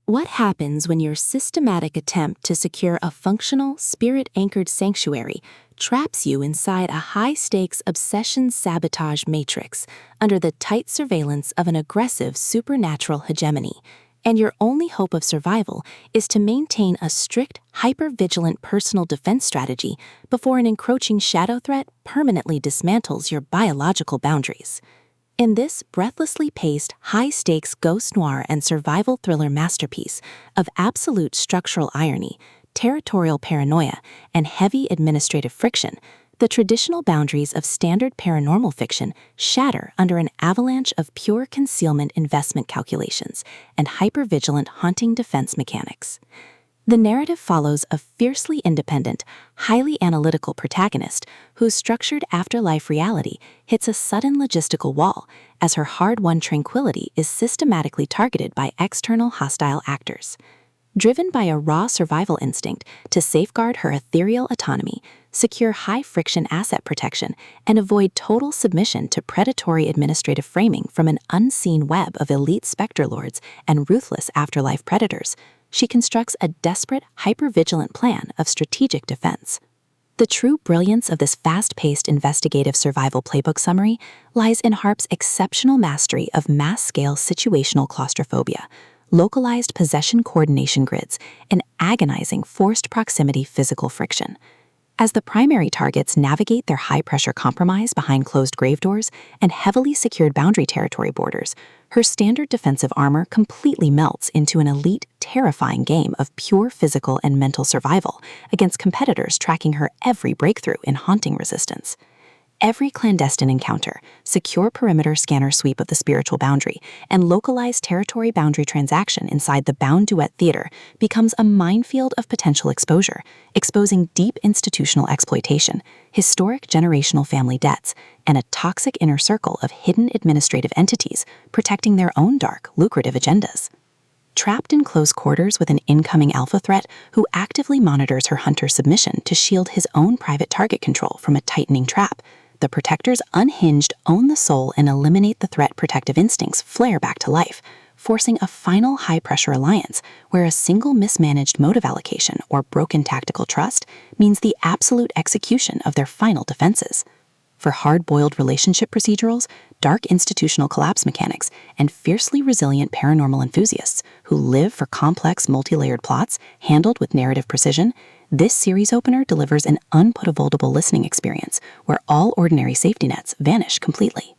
What happens when your systematic attempt to secure a functional, spirit-anchored sanctuary traps you inside a high-stakes obsession-sabotage matrix under the tight surveillance of an aggressive supernatural hegemony, and your only hope of survival is to maintain a strict, hyper-vigilant personal defense strategy before an encroaching shadow threat permanently dismantles your biological boundaries? In this breathlessly paced, high-stakes ghost noir and survival thriller masterpiece of absolute structural irony, territorial paranoia, and heavy administrative friction, the traditional boundaries of standard paranormal fiction shatter under an avalanche of pure concealment investment calculations and hypervigilant haunting defense mechanics. The narrative follows a fiercely independent, highly analytical protagonist whose structured afterlife reality hits a sudden logistical wall as her hard-won tranquility is systematically targeted by external hostile actors. Driven by a raw survival instinct to safeguard her ethereal autonomy, secure high-friction asset protection, and avoid total submission to predatory administrative framing from an unseen web of elite spectre lords and ruthless afterlife predators, she constructs a desperate, hyper-vigilant plan of strategic defense. The true brilliance of this fast-paced investigative survival playbook summary lies in Harp's exceptional mastery of mass-scale situational claustrophobia, localized possession coordination grids, and agonizing forced proximity physical friction. As the primary targets navigate their high-pressure compromise behind closed grave doors and heavily secured boundary territory borders, her standard defensive armor completely melts into an elite, terrifying game of pure physical and mental survival against competitors tracking her every breakthrough in haunting resistance. Every clandestine encounter, secure perimeter scanner sweep of the spiritual boundary, and localized territory boundary transaction inside the Bound Duet Theater becomes a minefield of potential exposure, exposing deep institutional exploitation, historic generational family debts, and a toxic inner circle of hidden administrative entities protecting their own dark, lucrative agendas. Trapped in close quarters with an incoming alpha threat who actively monitors her hunter's submission to shield his own private target control from a tightening trap, the protector's unhinged own the soul and eliminate the threat protective instincts flare back to life, forcing a final high-pressure alliance where a single mismanaged motive allocation or broken tactical trust means the absolute execution of their final defenses. For hard-boiled relationship procedurals, dark institutional collapse mechanics, and fiercely resilient paranormal enthusiasts who live for complex multi-layered plots handled with narrative precision, this series opener delivers an unput-avoidable listening experience where all ordinary safety nets vanish completely.